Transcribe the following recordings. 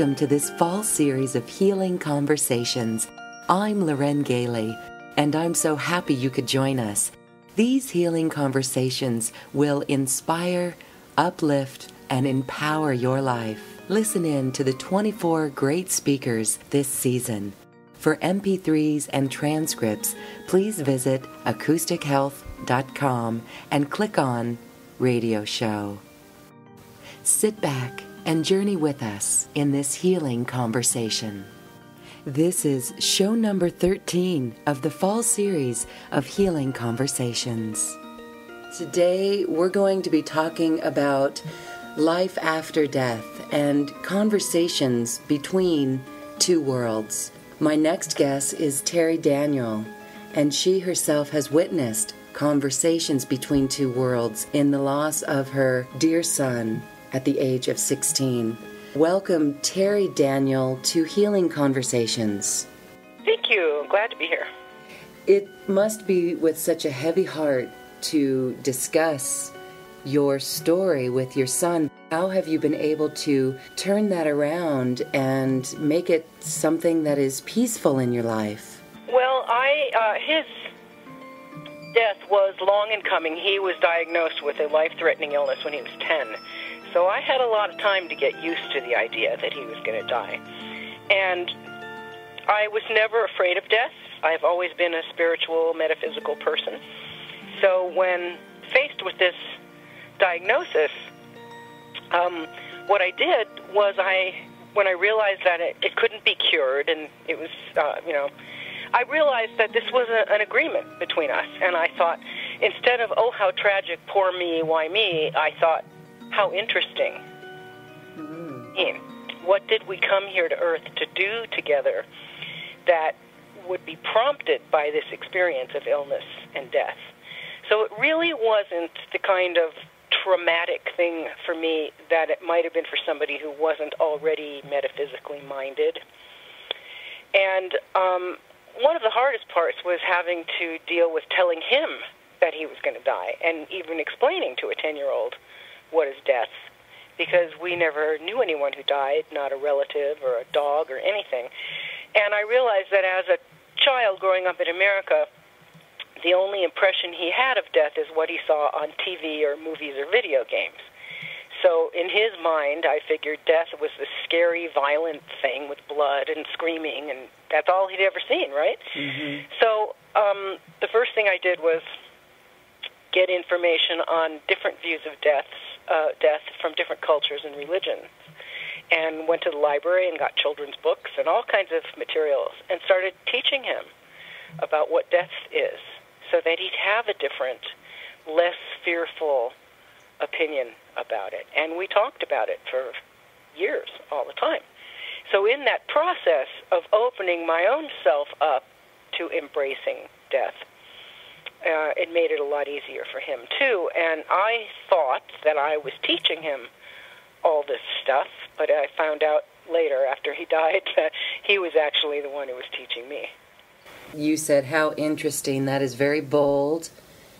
Welcome to this fall series of Healing Conversations. I'm Lauren Galey, and I'm so happy you could join us. These healing conversations will inspire, uplift, and empower your life. Listen in to the 24 great speakers this season. For MP3s and transcripts, please visit acoustichealth.com and click on Radio Show. Sit back and journey with us in this healing conversation. This is show number 13 of the fall series of Healing Conversations. Today we're going to be talking about life after death and conversations between two worlds. My next guest is Terri Daniel, and she herself has witnessed conversations between two worlds in the loss of her dear son at the age of 16. Welcome, Terri Daniel, to Healing Conversations. Thank you. I'm glad to be here. It must be with such a heavy heart to discuss your story with your son. How have you been able to turn that around and make it something that is peaceful in your life? Well, his death was long in coming. He was diagnosed with a life-threatening illness when he was 10. So I had a lot of time to get used to the idea that he was going to die. And I was never afraid of death. I've always been a spiritual, metaphysical person. So when faced with this diagnosis, what I did was when I realized that it couldn't be cured, and it was, I realized that this was an agreement between us. And I thought, instead of, oh, how tragic, poor me, why me, I thought, how interesting. What did we come here to Earth to do together that would be prompted by this experience of illness and death? So it really wasn't the kind of traumatic thing for me that it might have been for somebody who wasn't already metaphysically minded. And one of the hardest parts was having to deal with telling him that he was going to die, and even explaining to a 10-year-old what is death, because we never knew anyone who died, not a relative or a dog or anything. And I realized that as a child growing up in America, the only impression he had of death is what he saw on TV or movies or video games. So in his mind, I figured death was this scary, violent thing with blood and screaming, and that's all he'd ever seen, right? Mm-hmm. So the first thing I did was get information on different views of death from different cultures and religions, and went to the library and got children's books and all kinds of materials and started teaching him about what death is, so that he'd have a different, less fearful opinion about it. And we talked about it for years, all the time. So in that process of opening my own self up to embracing death, it made it a lot easier for him, too. And I thought that I was teaching him all this stuff, but I found out later, after he died, that he was actually the one who was teaching me. You said how interesting. That is very bold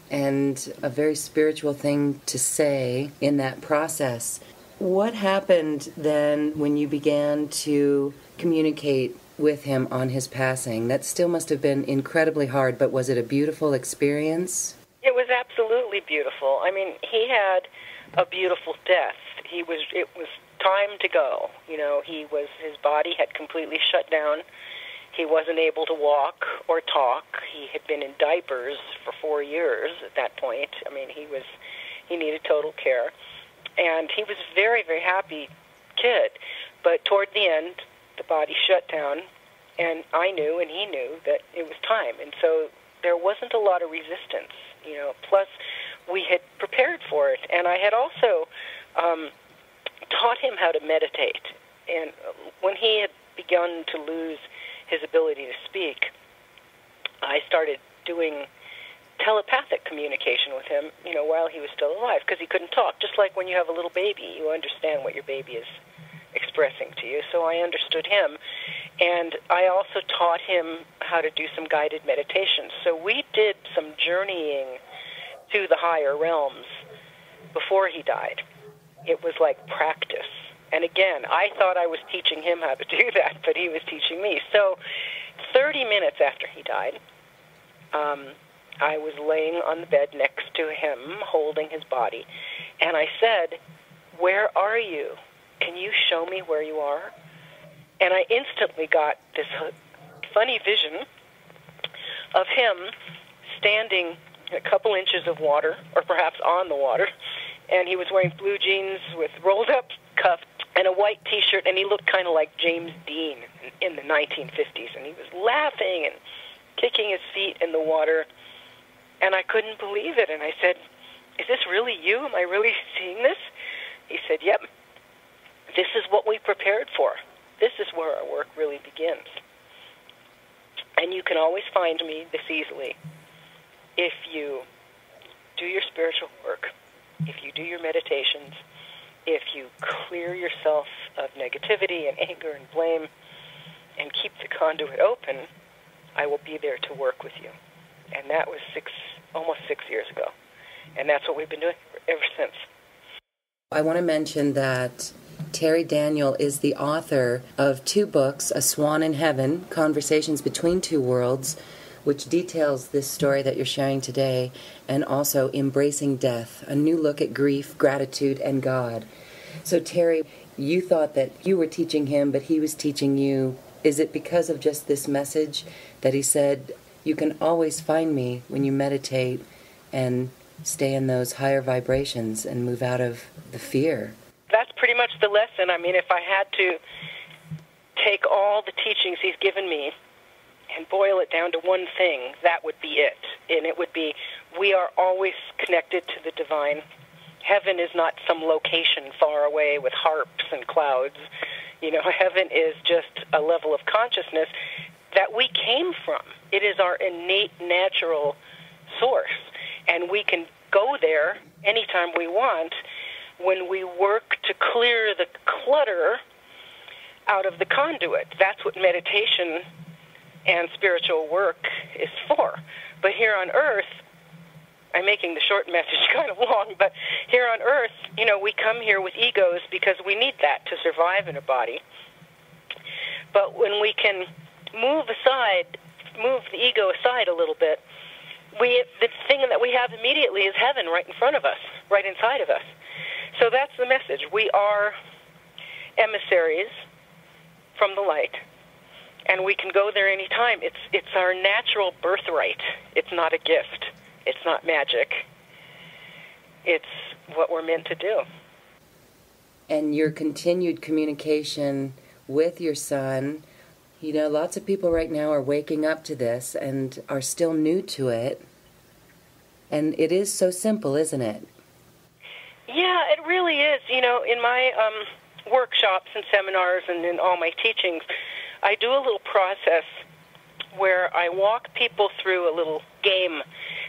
and a very spiritual thing to say in that process. What happened then when you began to communicate with him on his passing? That still must have been incredibly hard, but was it a beautiful experience? It was absolutely beautiful. I mean, he had a beautiful death. It was time to go. His body had completely shut down. He wasn't able to walk or talk. He had been in diapers for 4 years at that point. I mean, he needed total care. And he was a very, very happy kid. But toward the end, the body shut down, and I knew and he knew that it was time. And so there wasn't a lot of resistance, Plus, we had prepared for it. And I had also taught him how to meditate. And when he had begun to lose his ability to speak, I started doing telepathic communication with him, while he was still alive, because he couldn't talk. Just like when you have a little baby, you understand what your baby is expressing to you. So I understood him. And I also taught him how to do some guided meditations. So we did some journeying to the higher realms before he died. It was like practice. And again, I thought I was teaching him how to do that, but he was teaching me. So 30 minutes after he died, I was laying on the bed next to him, holding his body, and I said, "Where are you? Can you show me where you are?" And I instantly got this funny vision of him standing in a couple inches of water, or perhaps on the water, and he was wearing blue jeans with rolled-up cuffs and a white T-shirt, and he looked kind of like James Dean in the 1950s, and he was laughing and kicking his feet in the water, and I couldn't believe it, and I said, "Is this really you? Am I really seeing this?" He said, "Yep, this is what we prepared for. This is where our work really begins. And you can always find me this easily if you do your spiritual work, if you do your meditations, if you clear yourself of negativity and anger and blame and keep the conduit open, I will be there to work with you." And that was almost 6 years ago. And that's what we've been doing ever since. I want to mention that Terri Daniel is the author of 2 books, A Swan in Heaven, Conversations Between Two Worlds, which details this story that you're sharing today, and also Embracing Death, a new look at grief, gratitude, and God. So Terri, you thought that you were teaching him, but he was teaching you. Is it because of just this message that he said, you can always find me when you meditate and stay in those higher vibrations and move out of the fear? That's pretty much the lesson. I mean, if I had to take all the teachings he's given me and boil it down to one thing, that would be it. And it would be, we are always connected to the divine. Heaven is not some location far away with harps and clouds. You know, heaven is just a level of consciousness that we came from. It is our innate, natural source. And we can go there anytime we want when we work to clear the clutter out of the conduit. That's what meditation and spiritual work is for. But here on Earth, I'm making the short message kind of long, but here on Earth, you know, we come here with egos because we need that to survive in a body. But when we can move the ego aside a little bit, the thing that we have immediately is heaven right in front of us, right inside of us. So that's the message. We are emissaries from the light, and we can go there anytime. It's our natural birthright. It's not a gift. It's not magic. It's what we're meant to do. And your continued communication with your son, you know, lots of people right now are waking up to this and are still new to it. And it is so simple, isn't it? Yeah, it really is. You know, in my workshops and seminars and in all my teachings, I do a little process where I walk people through a little game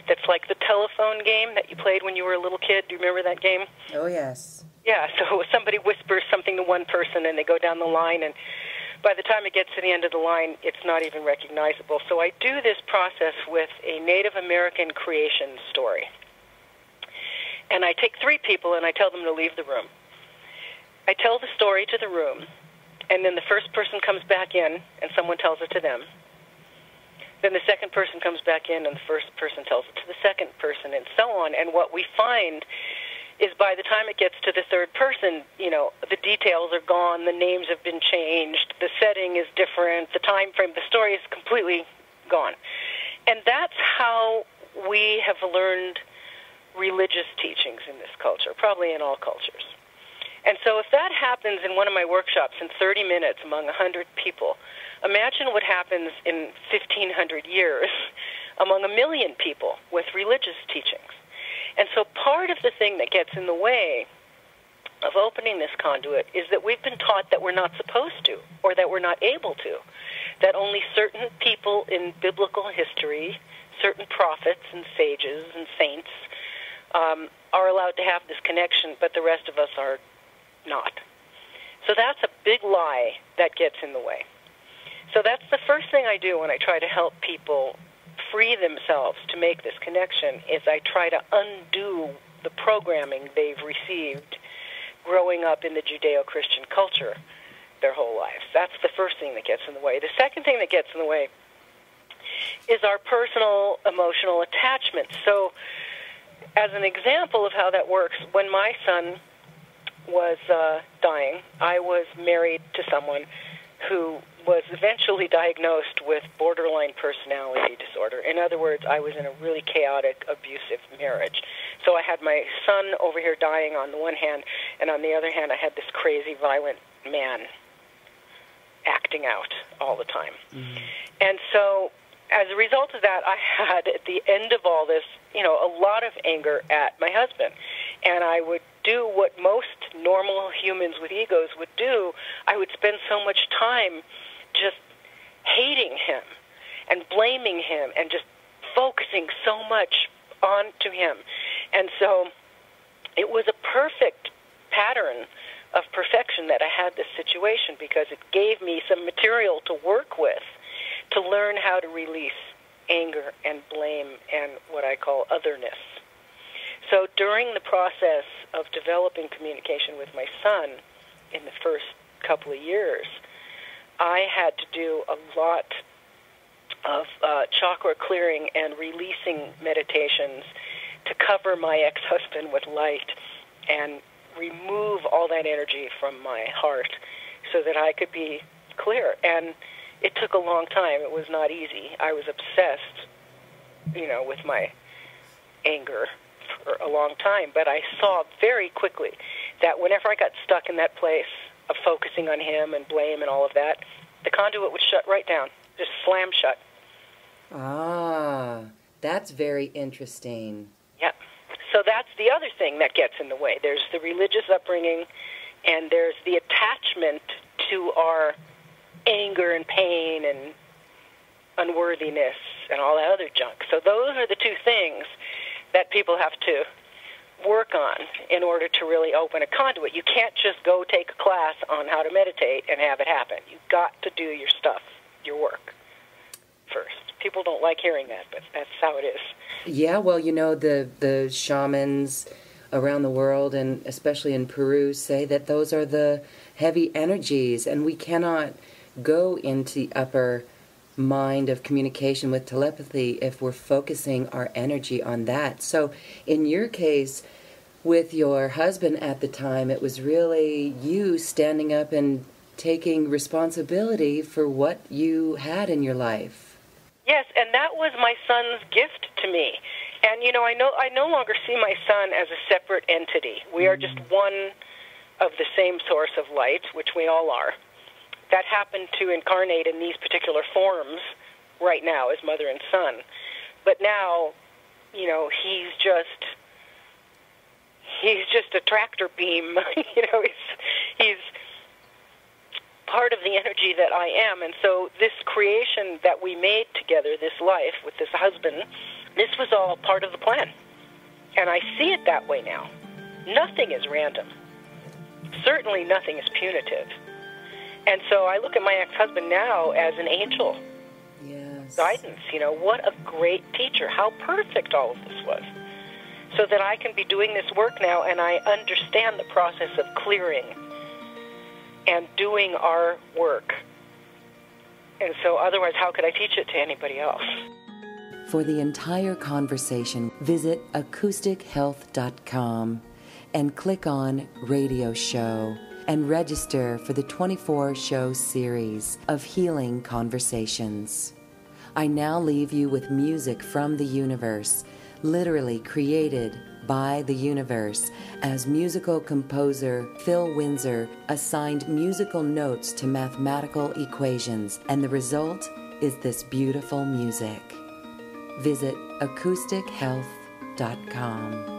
that's like the telephone game that you played when you were a little kid. Do you remember that game? Oh, yes. Yeah, so somebody whispers something to one person and they go down the line, and by the time it gets to the end of the line, it's not even recognizable. So I do this process with a Native American creation story. And I take 3 people and I tell them to leave the room. I tell the story to the room, and then the first person comes back in and someone tells it to them. Then the second person comes back in and the first person tells it to the second person, and so on. And what we find is by the time it gets to the third person, you know, the details are gone, the names have been changed, the setting is different, the time frame, the story is completely gone. And that's how we have learned religious teachings in this culture, probably in all cultures. And so if that happens in one of my workshops in 30 minutes among 100 people, imagine what happens in 1,500 years among 1 million people with religious teachings. And so part of the thing that gets in the way of opening this conduit is that we've been taught that we're not supposed to, or that we're not able to, that only certain people in biblical history, certain prophets and sages and saints, are allowed to have this connection, but the rest of us are not. So that's a big lie that gets in the way. So that's the first thing I do when I try to help people free themselves to make this connection, is I try to undo the programming they've received growing up in the Judeo-Christian culture their whole lives. That's the first thing that gets in the way. The second thing that gets in the way is our personal emotional attachment. So as an example of how that works, when my son was dying, I was married to someone who was eventually diagnosed with borderline personality disorder. In other words, I was in a really chaotic, abusive marriage. So I had my son over here dying on the one hand, and on the other hand, I had this crazy, violent man acting out all the time. Mm-hmm. And so as a result of that, I had, at the end of all this, a lot of anger at my husband. And I would do what most normal humans with egos would do. I would spend so much time just hating him and blaming him and just focusing so much onto him. And so it was a perfect pattern of perfection that I had this situation, because it gave me some material to work with to learn how to release anger and blame and what I call otherness. So during the process of developing communication with my son in the first couple of years, I had to do a lot of chakra clearing and releasing meditations to cover my ex-husband with light and remove all that energy from my heart so that I could be clear. And it took a long time. It was not easy. I was obsessed, with my anger for a long time. But I saw very quickly that whenever I got stuck in that place of focusing on him and blame and all of that, the conduit would shut right down, just slam shut. Ah, that's very interesting. Yep. So that's the other thing that gets in the way. There's the religious upbringing, and there's the attachment to our anger and pain and unworthiness and all that other junk. So those are the two things that people have to work on in order to really open a conduit. You can't just go take a class on how to meditate and have it happen. You've got to do your stuff, your work, first. People don't like hearing that, but that's how it is. Yeah, well, the shamans around the world, and especially in Peru, say that those are the heavy energies, and we cannot go into the upper mind of communication with telepathy if we're focusing our energy on that. So in your case, with your husband at the time, it was really you standing up and taking responsibility for what you had in your life. Yes, and that was my son's gift to me. And, I no longer see my son as a separate entity. We are just one of the same source of light, which we all are, that happened to incarnate in these particular forms right now as mother and son. But now, he's just a tractor beam. He's part of the energy that I am. And so this creation that we made together, this life with this husband, this was all part of the plan. And I see it that way now. Nothing is random. Certainly nothing is punitive. And so I look at my ex-husband now as an angel. Yes. Guidance, what a great teacher. How perfect all of this was. So that I can be doing this work now, and I understand the process of clearing and doing our work. And so otherwise, how could I teach it to anybody else? For the entire conversation, visit acoustichealth.com and click on Radio Show and register for the 24-show series of healing conversations. I now leave you with music from the universe, literally created by the universe, as musical composer Phil Windsor assigned musical notes to mathematical equations, and the result is this beautiful music. Visit acoustichealth.com.